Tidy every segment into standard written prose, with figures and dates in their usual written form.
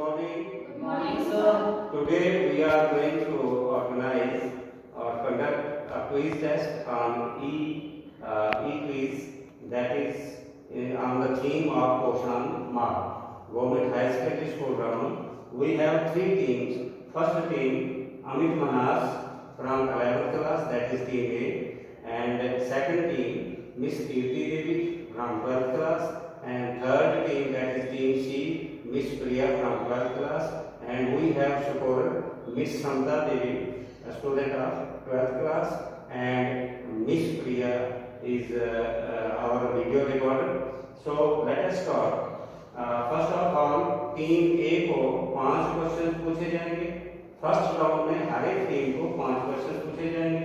morning. Good morning, sir. Today we are going to organize or conduct a quiz test on e-quiz, that is on the theme of Poshan Mark, Government High Secondary School Ground. We have three teams. First team, Amit Manas from 11th class, that is team A, and second team, Miss Kirti Devi from 12th class, and third team, that is team C, Miss Priya from 12th class, and we have supported Miss Samta Devi, a student of 12th class, and Miss Priya is our video recorder. So let us start. First of all team A को 5 question पूछे जाएंगे. First round में हर एक team को 5 question पूछे जाएंगे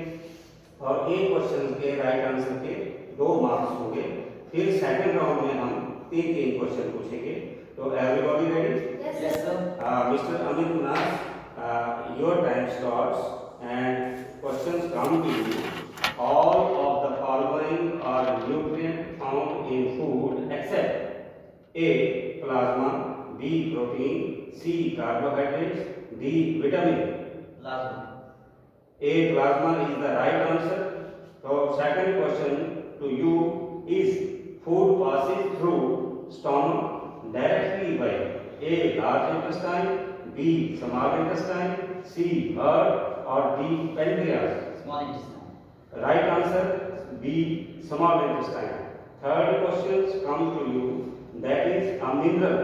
और एक क्वेश्चन के राइट आंसर के 2 मार्क्स होंगे. फिर सेकंड राउंड में हम 3 क्वेश्चन पूछेंगे. तो everybody ready? Yes, sir. Mr. Amit Manas, your time starts and questions come to you. All of the following are nutrient found in food except A. Plasma, B. Protein, C. Carbohydrates, D. Vitamin. Plasma. A. Plasma is the right answer. So second question to you is, food passes through stomach directly by A. large intestine, B. small intestine, C. heart, or D. pancreas. Small intestine. Right answer B. small intestine. Third questions come to you, that is a mineral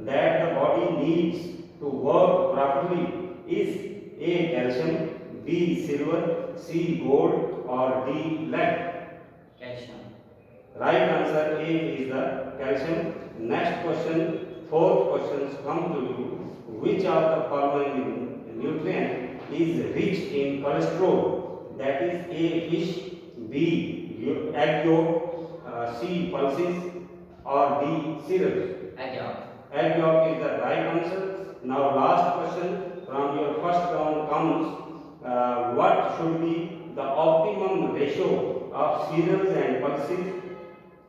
that the body needs to work properly is A. calcium, B. silver, C. gold, or D. lead. Calcium. Right answer A is the calcium. Next question, fourth questions come to you. Which of the following nutrient is rich in cholesterol? That is A. fish, B. egg yolk, C. pulses, or D. cereals. Egg yolk. Egg yolk is the right answer. Now last question from your first round comes, what should be the optimum ratio of cereals and pulses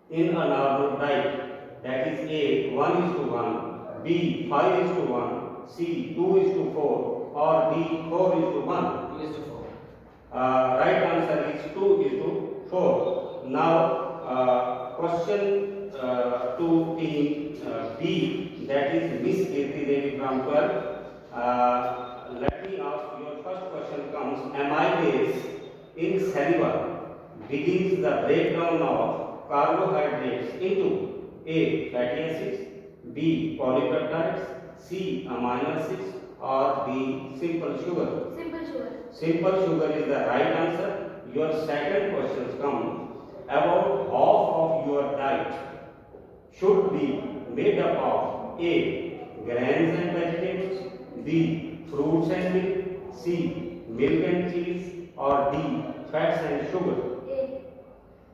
in a normal diet? That is A. 1:1, B. 5:1, C. 2:4, or D. 4:1. 2:4. Right answer is 2:4. Now question to team B, that is Miss Kirti Devi from 12. Let me ask, your first question comes, amylase in saliva begins the breakdown of carbohydrates into A. fatty acids, B. polypeptides, C. amino acids, or D. simple sugar. Simple sugar. Simple sugar is the right answer. Your second question comes, about half of your diet should be made up of A. grains and vegetables, B. fruits and milk, C. milk and cheese, or D. fats and sugar.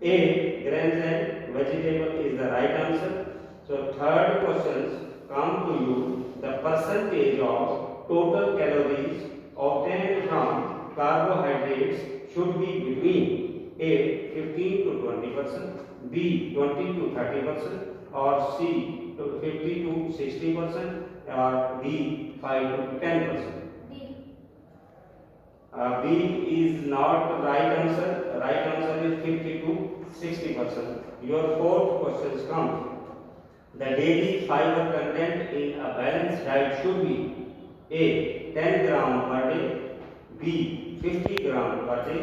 A. grains and vegetable is the right answer. So third questions come to you, the percentage of total calories obtained from carbohydrates should be between A. 15 to 20%, B. 20 to 30%, or C. 50 to 60%, or D. 5 to 10%. D. B is not the right answer. The right answer is 50 to 60%. Your fourth question comes, the daily fiber content in a balanced diet should be A. 10 gram per day, B. 50 gram per day,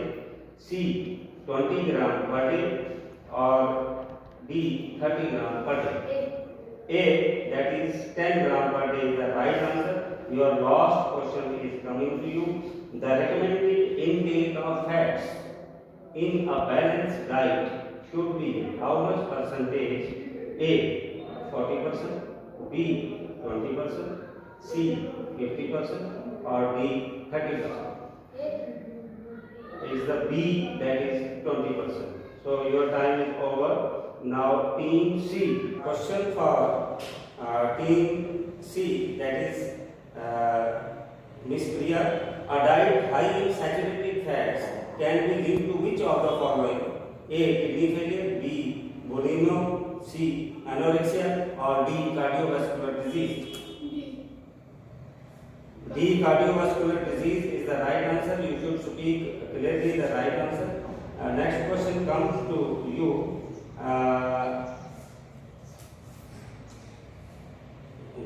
C. 20 gram per day, or D. 30 gram per day. A, that is 10 gram per day, is the right answer. Your last question is coming to you. The recommended intake of fats in a balanced diet should be how much percentage? A. 40%, B. 20%, C. 50%, or D. 30%. Is the B, that is 20%. So your time is over. Now team C, question for team C, that is Miss Priya. A diet high in saturated fats can be linked to which of the following? A. kidney failure, B. bulimia, C. anorexia, or D. cardiovascular disease. D. Cardiovascular disease is the right answer. You should speak clearly the right answer. Next question comes to you.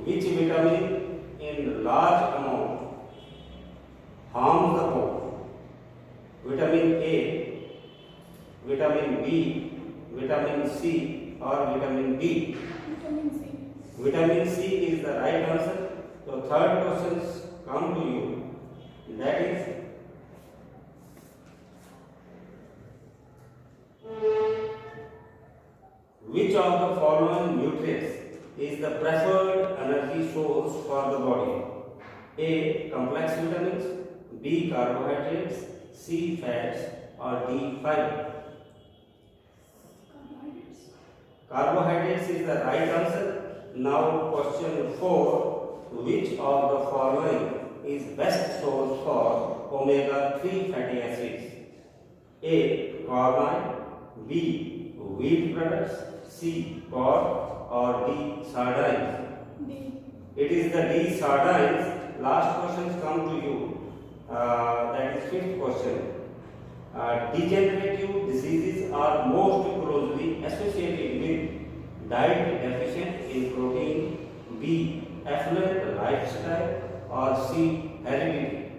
Which vitamin in large amount harms the bone? Vitamin A, vitamin B, vitamin C, or vitamin D? Vitamin C. Vitamin C is the right answer. So third questions come to you. That is, which of the following nutrients is the preferred energy source for the body? A. Complex vitamins, B. Carbohydrates, C. Fats, or D. Fiber? Carbohydrates. Carbohydrates is the right answer. Now question 4. Which of the following is best source for omega-3 fatty acids? A. Corn oil, B. Wheat products, C. Pork, or D. Sardines? D. It is the D. Sardines. Last questions come to you. That is fifth question. Degenerative diseases are most closely associated with diet deficient in protein, B. affluent lifestyle, or C. heredity?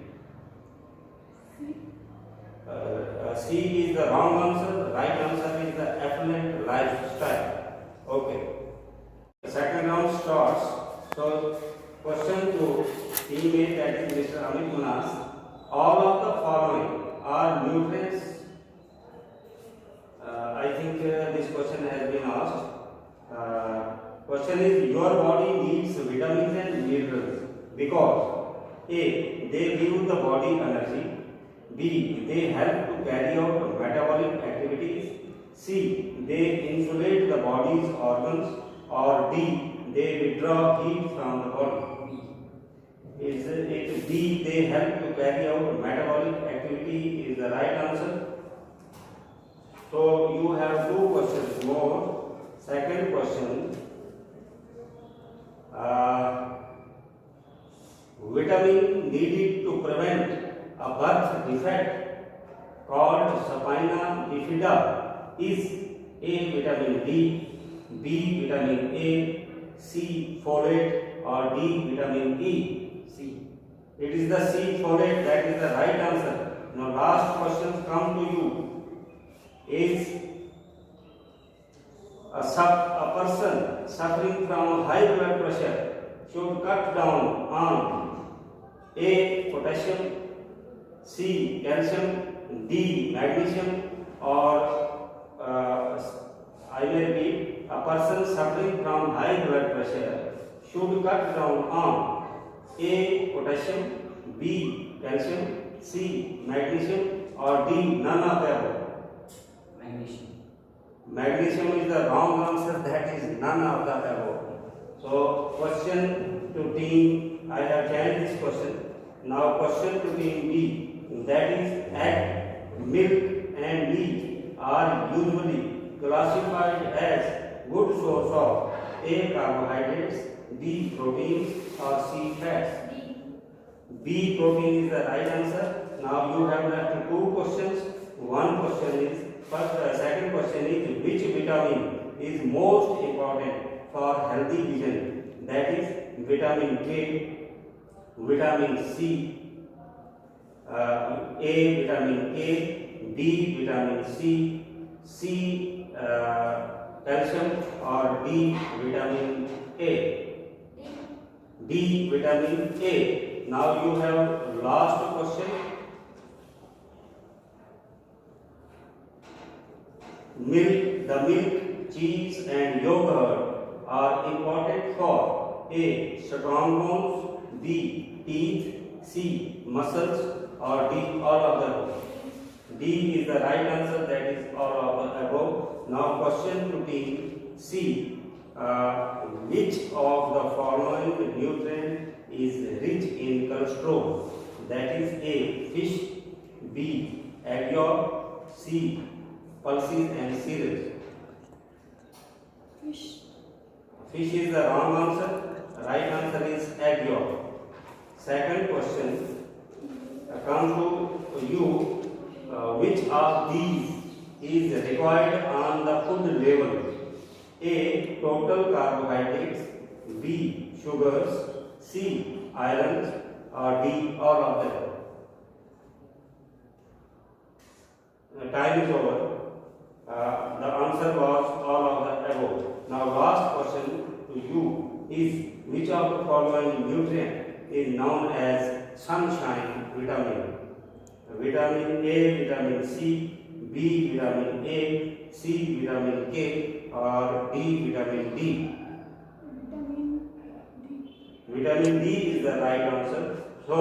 C is the wrong answer. The right answer is the affluent lifestyle. Okay. The second round starts. So, question to teammate, that is Mr. Amit Manas. All of the following are nutrients. I think this question has been asked. Question is, your body needs vitamins and minerals because A. They give the body energy, B. They help to carry out metabolic activities, C. They insulate the body's organs, or D. They withdraw heat from the body. Is it B. They help to carry out metabolic activity is the right answer. So you have two questions more. Second question. Vitamin needed to prevent a birth defect called spina bifida is A. vitamin D, B. vitamin A, C. folate, or D. vitamin E? C. It is the C. folate. That is the right answer. Now last questions come to you. Is a person suffering from high blood pressure should cut down on A. potassium, C. calcium, D. magnesium, or I may repeat, a person suffering from high blood pressure should cut down on A. potassium, B. calcium, C. magnesium, or D. none of the above? Magnesium. Magnesium is the wrong answer. That is none of the above. So question to team, I have changed this question. Now question to team B, that is egg, milk and meat are usually classified as good source of A. carbohydrates, B. proteins, or C. fats? B. protein is the right answer. Now you have left two questions. One question is, second question is, which vitamin is most important for healthy vision? That is vitamin K, vitamin C, A. vitamin A, B. vitamin C, calcium, or D. vitamin A? D. vitamin A. Now you have last question. Milk, cheese and yogurt are important for A. strong bones, B. teeth, C. muscles, or D. all of the above? D is the right answer. That is all of the above. Now question to team C. Which of the following nutrient is rich in cholesterol? That is A. fish, B. egg yolk, C. pulses and cereals? Fish. Fish is the wrong answer. Right answer is egg yolk. Second question comes to you. Which of these is required on the food label? A. Total carbohydrates. B. Sugars. C. Iron. Or D. All of them. Time is over. The answer was all of the above. Now last question to you is, which of the following nutrient is known as sunshine vitamin? Vitamin A, vitamin C, B, vitamin A, C, vitamin K, or D, vitamin D? Vitamin D is the right answer. So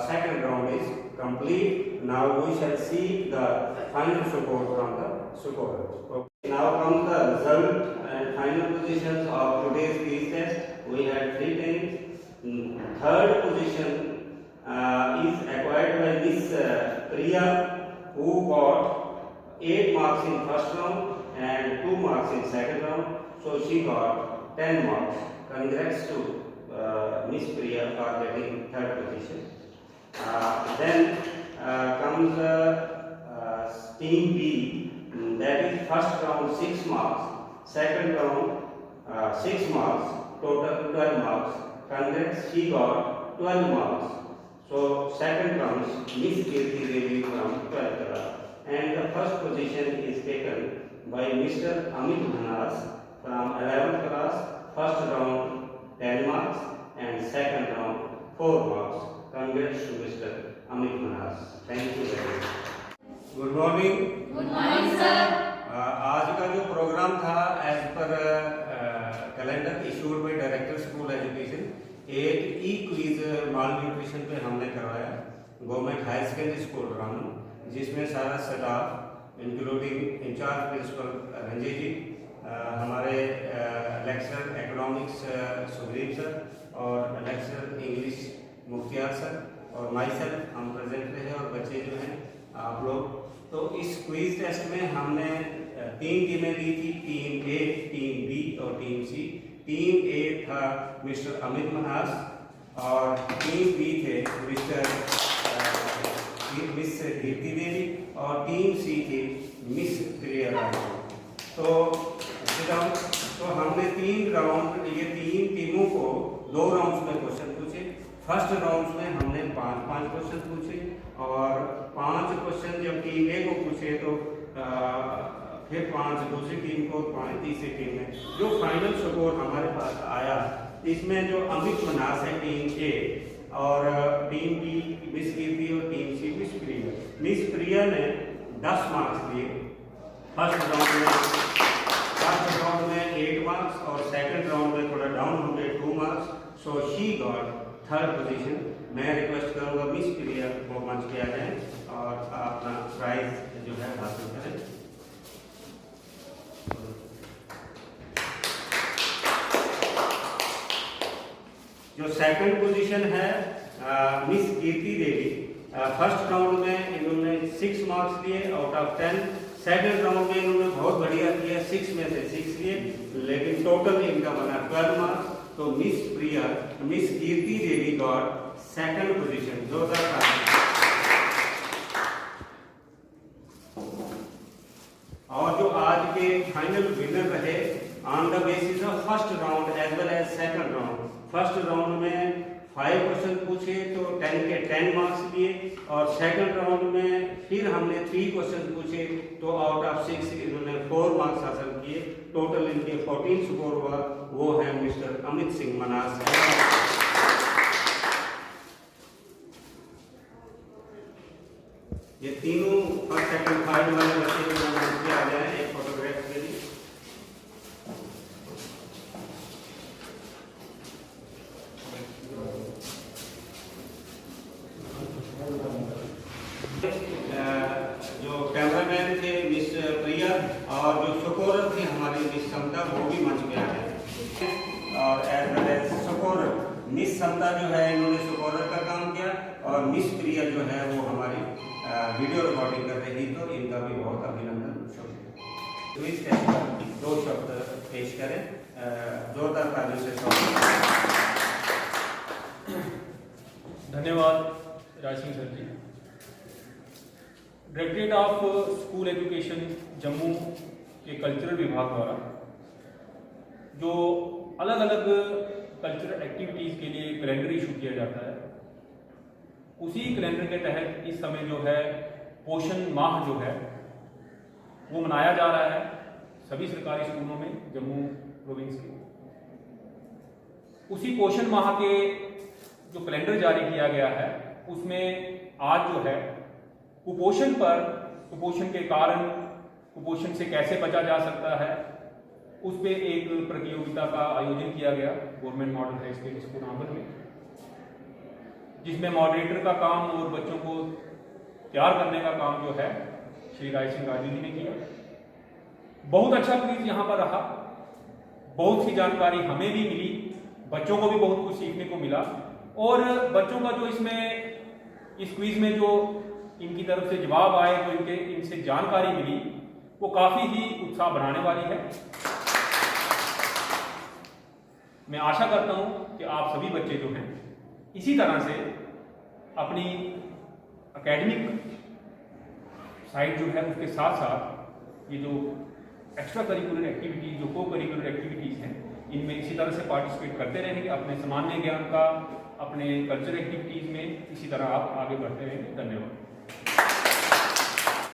second round is complete. Now we shall see the final score from the scorer. Okay. Now comes the result and final positions of today's quiz test. We had 3 teams. Third position is acquired by Miss Priya, who got 8 marks in first round and 2 marks in second round. So she got 10 marks. Congrats to Miss Priya for getting third position. Then comes team B, that is first round 6 marks, second round 6 marks, total 12 marks. Congrats, she got 12 marks. So second comes Miss Kirti Devi from 12th class, and the first position is taken by Mr. Amit Manas from 11th class. First round 10 marks and second round 4 marks. Congrats to Mr. Amit Manas. Thank you very much. Good morning. Good morning, sir. आज का जो programme था as per calendar issued by director school education, एक e quiz माल nutrition पे हमने करवाया government high secondary school Ramu, जिसमें सारा staff including incharge principal Ranjit ji, हमारे लेक्चरर इकोनॉमिक्स सुग्रीव सर और लेक्चरर इंग्लिश मुख्तियार सर और माई सेल्फ हम प्रेजेंट रहे, और बच्चे जो हैं आप लोग। तो इस क्विज टेस्ट में हमने 3 टीमें ली थी, टीम ए, टीम बी और टीम सी। टीम ए था मिस्टर अमित मनास और टीम बी थे मिस कीर्ति देवी और टीम सी थी मिस प्रिया रानी। तो हमने 3 राउंड, ये 3 टीमों को 2 राउंड्स में क्वेश्चन पूछे। फर्स्ट राउंड में हमने 5-5 क्वेश्चन पूछे और 5 क्वेश्चन जब टीम ए को पूछे तो फिर 5 दूसरी टीम को, 5 तीसरी टीम में। जो फाइनल स्कोर हमारे पास आया, इसमें जो अमित मनास है टीम ए और टीम बी मिस कीर्ति और टीम सी मिस प्रिया। मिस प्रिया ने 10 मार्क्स दिए फर्स्ट राउंड में 8 मार्क्स और सेकंड राउंड में थोड़ा डाउन हो गए 2 marks. So she got third position. मैं रिक्वेस्ट करूंगा मिस प्रिया को मंच पे आ जाएं और अपना प्राइज जो है हासिल करें। जो सेकंड पोजीशन है मिस कीर्ति देवी, फर्स्ट राउंड में इन्होंने 6 मार्क्स लिए आउट ऑफ 10। सेकंड राउंड में इन्होंने बहुत बढ़िया किया, 6 में से 6 लिए, लेकिन टोटल इनका बना 12 मार्क्स। तो Miss Kirti Devi got second position. जोरदार और जो आज के फाइनल विनर रहे on the basis of first round as well as second round. First round में 5 क्वेश्चन पूछे तो 10 के 10 मार्क्स लिए, और सेकंड राउंड में फिर हमने 3 क्वेश्चन पूछे तो आउट ऑफ 6 इन्होंने 4 मार्क्स हासिल किए। टोटल इनके 14 स्कोर हुआ। वो है मिस्टर अमित सिंह मनास। ये तीनों फर्स्ट सेकंड थर्ड वाले बच्चे जो आ जाए एक फोटोग्राफ के लिए। जो कैमरामैन थे मिस प्रिया और जो स्कोरर थे हमारी मिस समता, वो भी मंच पे आ गए। और as well as scorer miss Samta जो है इन्होंने स्कोरर का काम किया, और मिस प्रिया जो है वो हमारी वीडियो रिकॉर्डिंग कर रही, तो इनका भी बहुत अभिनंदन। शुक्रिया। तो इस टेस्ट पर 2 शब्द पेश करें जोरदार तालियों से। धन्यवाद Raj Singh sir ji. Directorate of school education Jammu के कल्चरल विभाग द्वारा जो अलग अलग कल्चरल एक्टिविटीज़ के लिए कैलेंडर इशू किया जाता है, उसी कैलेंडर के तहत इस समय जो है पोषण माह जो है वो मनाया जा रहा है सभी सरकारी स्कूलों में जम्मू प्रोविंस के। उसी पोषण माह के जो कैलेंडर जारी किया गया है उसमें आज जो है कुपोषण पर, कुपोषण के कारण, कुपोषण से कैसे बचा जा सकता है, उस पे एक प्रतियोगिता का आयोजन किया गया government model high school school Namar में, जिसमें मॉडरेटर का काम और बच्चों को तैयार करने का काम जो है श्री राज सिंह राजू जी ने किया। बहुत अच्छा क्विज यहाँ पर रहा, बहुत सी जानकारी हमें भी मिली, बच्चों को भी बहुत कुछ सीखने को मिला और बच्चों का जो इसमें इस क्विज में जो इनकी तरफ से जवाब आए, जो इनसे जानकारी मिली, वो काफ़ी ही उत्साह बढ़ाने वाली है। मैं आशा करता हूँ कि आप सभी बच्चे जो हैं इसी तरह से अपनी एकेडमिक साइड जो है उसके साथ साथ ये जो एक्स्ट्रा करिकुलर एक्टिविटीज़, जो को करिकुलर एक्टिविटीज़ हैं, इनमें इसी तरह से पार्टिसिपेट करते रहेंगे। अपने सामान्य ज्ञान का, अपने कल्चरल एक्टिविटीज़ में इसी तरह आप आगे बढ़ते रहेंगे। धन्यवाद।